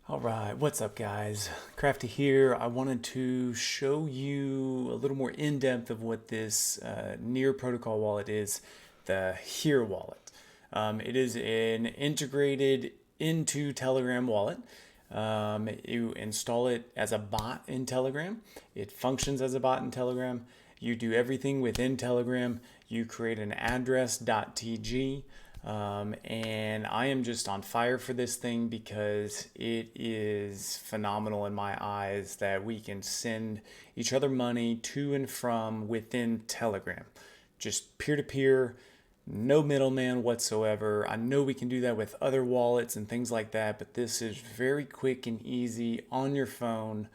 All right, what's up, guys? Crafty here. I wanted to show you a little more in depth of what this Near Protocol wallet is, the Here wallet. It is an integrated into Telegram wallet. You install it as a bot in Telegram. It functions as a bot in Telegram. You do everything within Telegram. You create an address.tg. And I am just on fire for this thing because it is phenomenal in my eyes that we can send each other money to and from within Telegram. Just peer to peer, no middleman whatsoever. I know we can do that with other wallets and things like that, but this is very quick and easy on your phone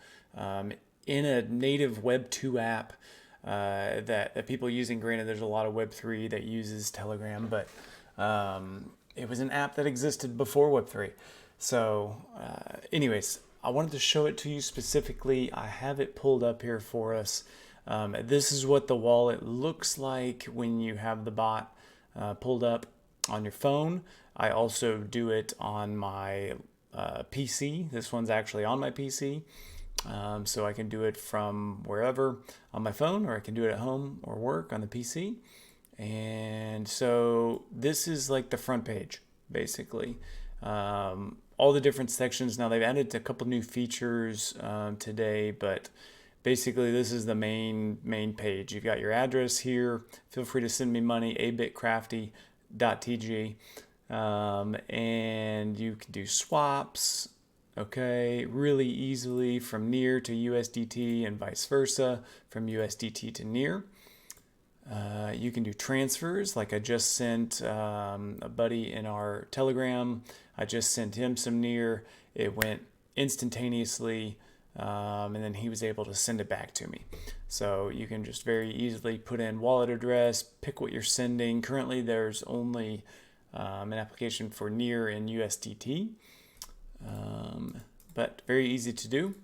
in a native Web 2 app that people are using. Granted, there's a lot of Web 3 that uses Telegram, but it was an app that existed before Web3. So, anyways, I wanted to show it to you specifically. I have it pulled up here for us. This is what the wallet looks like when you have the bot pulled up on your phone. I also do it on my PC. This one's actually on my PC. So I can do it from wherever on my phone, or I can do it at home or work on the PC. And so this is like the front page, basically. All the different sections. Now they've added a couple new features today, but basically this is the main page. You've got your address here. Feel free to send me money, abitcrafty.tg. And you can do swaps, okay, really easily from Near to USDT and vice versa, from USDT to Near. You can do transfers, like I just sent a buddy in our Telegram. I just sent him some Near. It went instantaneously, and then he was able to send it back to me. So you can just very easily put in wallet address, pick what you're sending. Currently, there's only an application for Near and USDT, but very easy to do.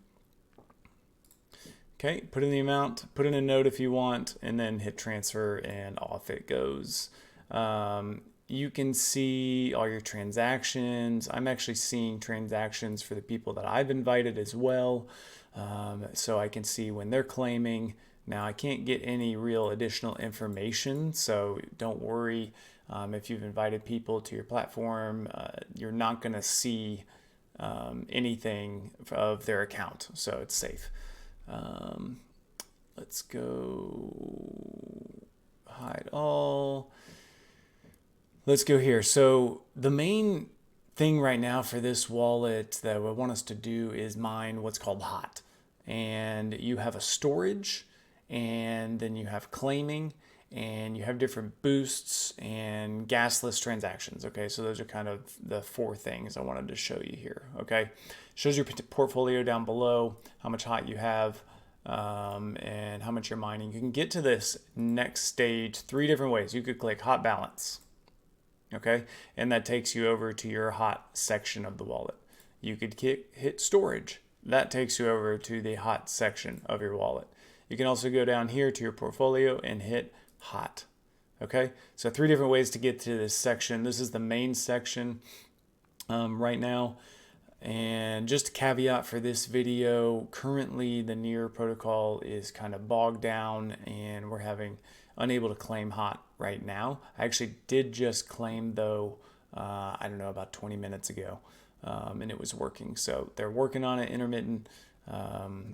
Okay, put in the amount, put in a note if you want, and then hit transfer and off it goes. You can see all your transactions. I'm actually seeing transactions for the people that I've invited as well. So I can see when they're claiming. Now I can't get any real additional information, so don't worry. If you've invited people to your platform, you're not going to see anything of their account, so it's safe. Let's go hide all. Let's go here. So the main thing right now for this wallet that I want us to do is mine what's called hot. And you have a storage, and then you have claiming, and you have different boosts and gasless transactions. Okay, so those are kind of the four things I wanted to show you here. Okay, shows your portfolio down below, how much hot you have, and how much you're mining. You can get to this next stage three different ways. You could click hot balance. Okay, and that takes you over to your hot section of the wallet. You could hit storage. That takes you over to the hot section of your wallet. You can also go down here to your portfolio and hit hot. Okay, so three different ways to get to this section. This is the main section right now. And just a caveat for this video, currently the Near protocol is kind of bogged down and we're unable to claim hot right now. I actually did just claim though, I don't know, about 20 minutes ago, and it was working. So they're working on it intermittent.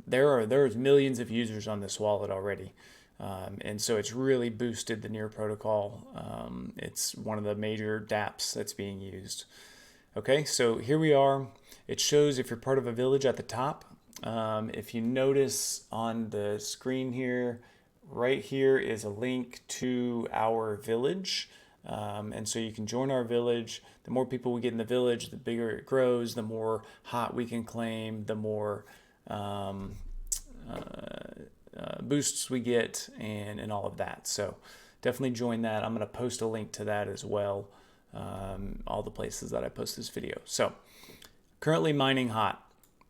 There's millions of users on this wallet already. And so it's really boosted the Near protocol. It's one of the major dApps that's being used. Okay, so here we are. It shows if you're part of a village at the top. If you notice on the screen here, right here is a link to our village. And so you can join our village. The more people we get in the village, the bigger it grows, the more hot we can claim, the more boosts we get, and all of that. So definitely join that. I'm going to post a link to that as well. All the places that I post this video. So currently mining hot.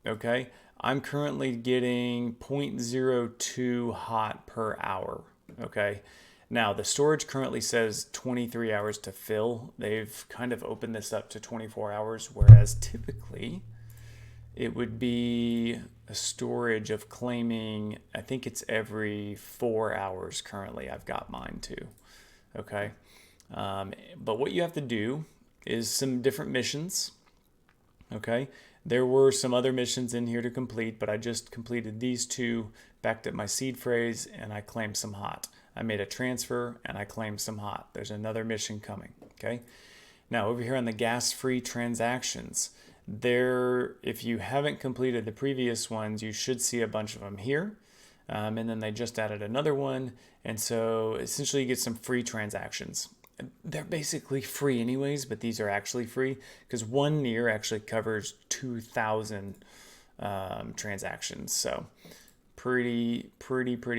Okay, I'm currently getting 0.02 hot per hour. Okay, now the storage currently says 23 hours to fill. They've kind of opened this up to 24 hours, whereas typically it would be a storage of claiming, I think it's every 4 hours currently. I've got mine too. Okay. But what you have to do is some different missions. Okay. There were some other missions in here to complete, but I just completed these two, backed up my seed phrase, and I claimed some hot. I made a transfer and I claimed some hot. There's another mission coming. Okay. Now over here on the gas-free transactions, there, if you haven't completed the previous ones, you should see a bunch of them here. And then they just added another one. And so essentially you get some free transactions. They're basically free anyways, but these are actually free because 1 year actually covers 2,000 transactions. So pretty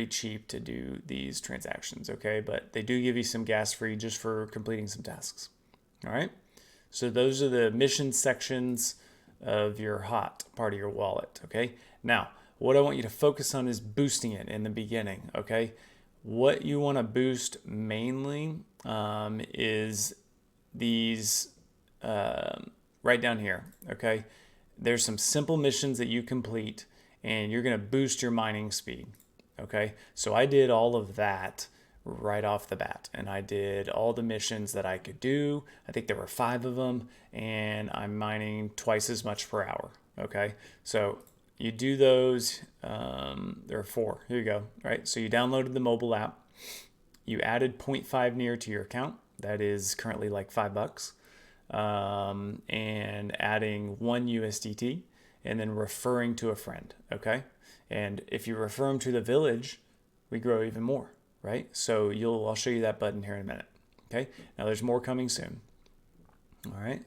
cheap to do these transactions. Okay. But they do give you some gas free just for completing some tasks. All right. So those are the mission sections of your hot part of your wallet. Okay. Now, what I want you to focus on is boosting it in the beginning. Okay. What you want to boost mainly is these right down here. Okay. There's some simple missions that you complete and you're going to boost your mining speed. Okay. So I did all of that right off the bat, and I did all the missions that I could do. I think there were 5 of them, and I'm mining twice as much per hour. Okay, so you do those. There are 4. Here you go. Right, so you downloaded the mobile app. You added 0.5 near to your account. That is currently like $5. And adding 1 USDT, and then referring to a friend. Okay, and if you refer them to the village, we grow even more. Right? So I'll show you that button here in a minute. Okay. Now there's more coming soon. All right.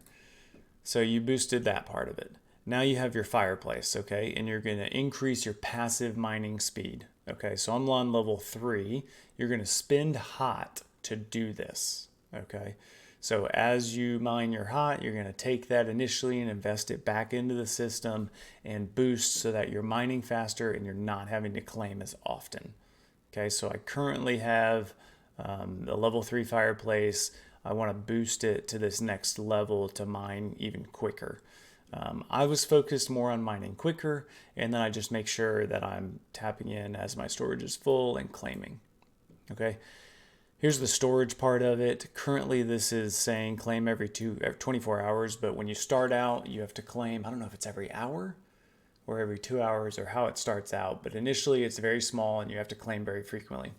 So you boosted that part of it. Now you have your fireplace. Okay. And you're going to increase your passive mining speed. Okay. So I'm on level 3. You're going to spend hot to do this. Okay. So as you mine your hot, you're going to take that initially and invest it back into the system and boost so that you're mining faster and you're not having to claim as often. Okay, so I currently have a level 3 fireplace. I want to boost it to this next level to mine even quicker. I was focused more on mining quicker, and then I just make sure that I'm tapping in as my storage is full and claiming. Okay, here's the storage part of it. Currently, this is saying claim every 24 hours, but when you start out, you have to claim, I don't know if it's every hour or every 2 hours or how it starts out, but initially it's very small and you have to claim very frequently.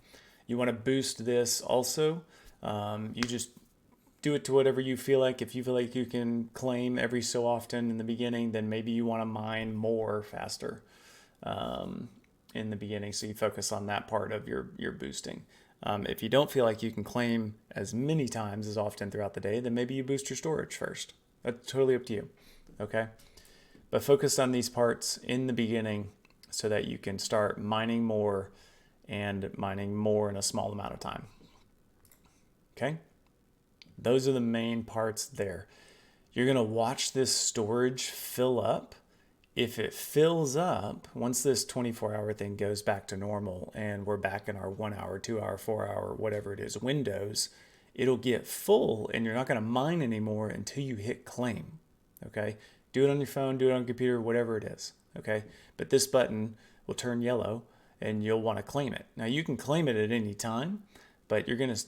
You want to boost this also. You just do it to whatever you feel like. If you feel like you can claim every so often in the beginning, then maybe you want to mine more faster in the beginning. So you focus on that part of your boosting. If you don't feel like you can claim as many times as often throughout the day, then maybe you boost your storage first. That's totally up to you. Okay. But focus on these parts in the beginning so that you can start mining more and mining more in a small amount of time. Okay? Those are the main parts there. You're going to watch this storage fill up. If it fills up, once this 24-hour thing goes back to normal and we're back in our 1 hour, 2 hour, 4 hour, whatever it is, windows, it'll get full and you're not going to mine anymore until you hit claim. Okay? Do it on your phone, do it on your computer, whatever it is, okay? But this button will turn yellow and you'll want to claim it. Now you can claim it at any time, but you're going to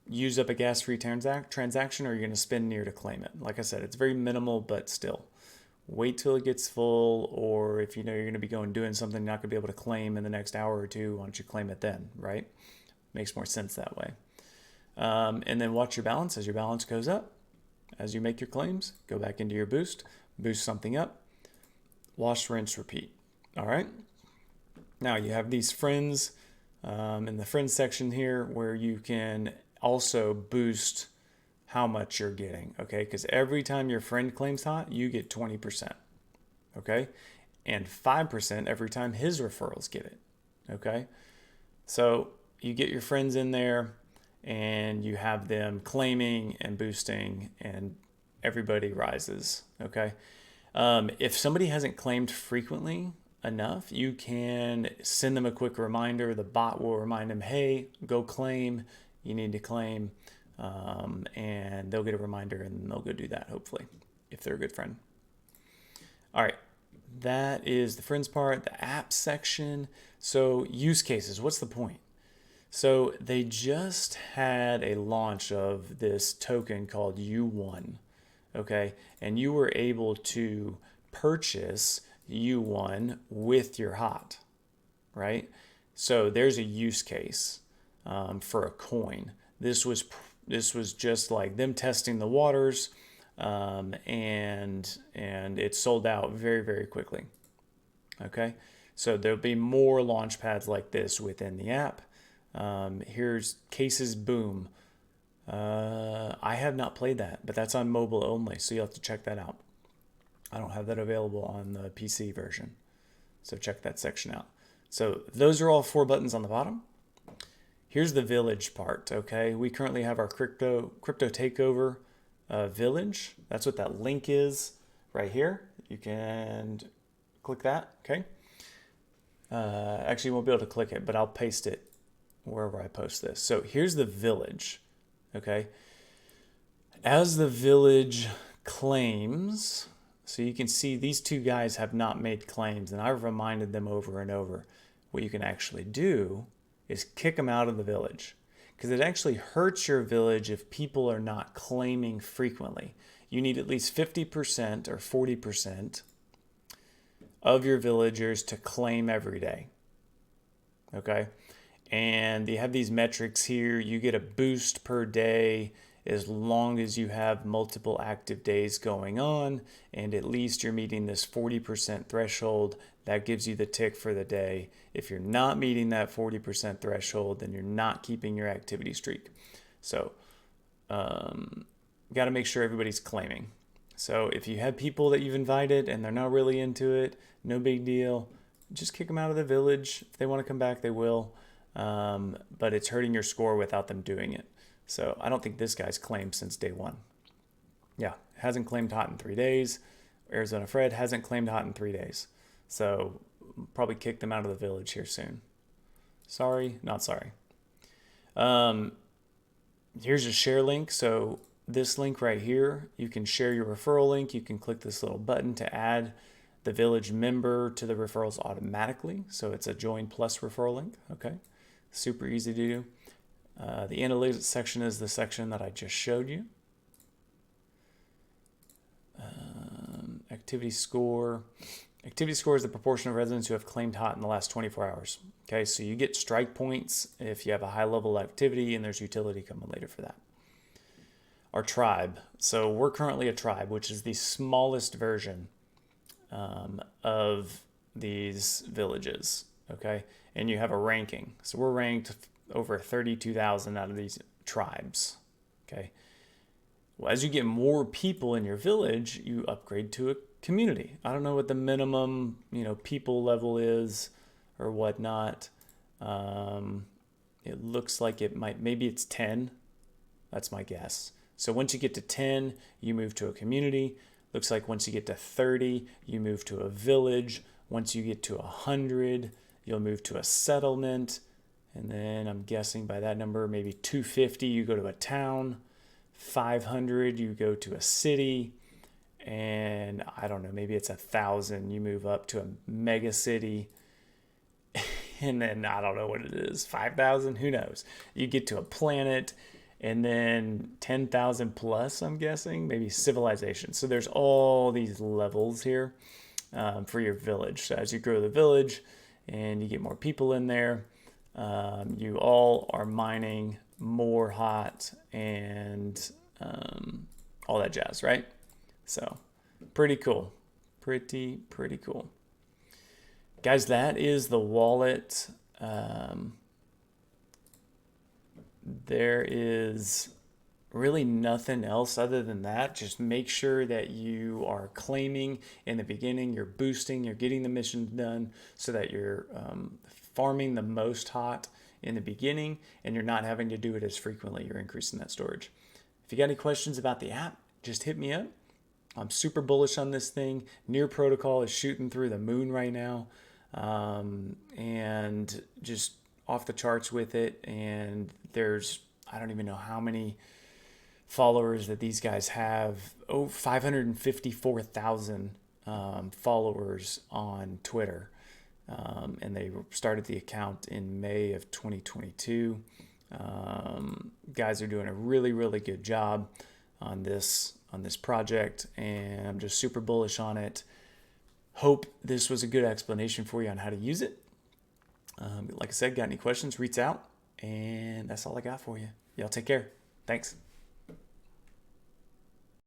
use up a gas-free transaction or you're going to spend near to claim it. Like I said, it's very minimal, but still. Wait till it gets full, or if you know you're going to be doing something you're not going to be able to claim in the next hour or two, why don't you claim it then, right? Makes more sense that way. And then watch your balance. As your balance goes up, as you make your claims, go back into your boost something up, wash, rinse, repeat. All right. Now you have these friends in the friends section here where you can also boost how much you're getting. Okay. Because every time your friend claims hot, you get 20%. Okay. And 5% every time his referrals get it. Okay. So you get your friends in there and you have them claiming and boosting and everybody rises. Okay. If somebody hasn't claimed frequently enough, you can send them a quick reminder. The bot will remind them, hey, go claim. You need to claim. And they'll get a reminder and they'll go do that, hopefully, if they're a good friend. All right. that is the friends part, the app section. So use cases, what's the point? So they just had a launch of this token called U1, okay? And you were able to purchase U1 with your hot, right? So there's a use case for a coin. This was just like them testing the waters, and it sold out very, very quickly. Okay, so there'll be more launch pads like this within the app. Here's Cases Boom. I have not played that, but that's on mobile only, so you'll have to check that out. I don't have that available on the PC version, so check that section out. So those are all 4 buttons on the bottom. Here's the village part, okay? We currently have our crypto takeover village. That's what that link is right here. You can click that, okay? Actually, you won't be able to click it, but I'll paste it wherever I post this. So here's the village, okay? As the village claims, so you can see these 2 guys have not made claims, and I've reminded them over and over. What you can actually do is kick them out of the village, because it actually hurts your village if people are not claiming frequently. You need at least 50% or 40% of your villagers to claim every day. Okay? And you have these metrics here. You get a boost per day as long as you have multiple active days going on, and at least you're meeting this 40% threshold. That gives you the tick for the day. If you're not meeting that 40% threshold, then you're not keeping your activity streak. So got to make sure everybody's claiming. So if you have people that you've invited and they're not really into it, no big deal. Just kick them out of the village. If they want to come back, they will. But it's hurting your score without them doing it. So I don't think this guy's claimed since day 1. Yeah, hasn't claimed hot in 3 days. Arizona Fred hasn't claimed hot in 3 days. So probably kick them out of the village here soon. Sorry, not sorry. Here's a share link. So this link right here, you can share your referral link. You can click this little button to add the village member to the referrals automatically. So it's a Join Plus referral link. Okay, super easy to do. The analytics section is the section that I just showed you. Activity score. Activity score is the proportion of residents who have claimed hot in the last 24 hours. Okay, so you get strike points if you have a high level of activity, and there's utility coming later for that. Our tribe. So we're currently a tribe, which is the smallest version of these villages. Okay, and you have a ranking. So we're ranked over 32,000 out of these tribes. Okay. Well, as you get more people in your village, you upgrade to a community. I don't know what the minimum, people level is or whatnot. It looks like maybe it's 10. That's my guess. So once you get to 10, you move to a community. Looks like once you get to 30, you move to a village. Once you get to 100, you'll move to a settlement. And then I'm guessing by that number, maybe 250, you go to a town. 500, you go to a city. And I don't know, maybe it's 1,000, you move up to a mega city. And then I don't know what it is, 5,000, who knows? You get to a planet, and then 10,000 plus, I'm guessing, maybe civilization. So there's all these levels here for your village. So as you grow the village and you get more people in there, you all are mining more hot and all that jazz, right? So pretty cool. Pretty cool. Guys, that is the wallet. There is really nothing else other than that. Just make sure that you are claiming in the beginning, you're boosting, you're getting the missions done so that you're farming the most hot in the beginning, and you're not having to do it as frequently. You're increasing that storage. If you got any questions about the app, just hit me up. I'm super bullish on this thing. Near Protocol is shooting through the moon right now, and just off the charts with it. And there's, I don't even know how many followers that these guys have. 554,000 followers on Twitter. And they started the account in May of 2022. Guys are doing a really, really good job on this project, and I'm just super bullish on it. Hope this was a good explanation for you on how to use it. Like I said, got any questions, reach out, and that's all I got for you. Y'all take care. Thanks.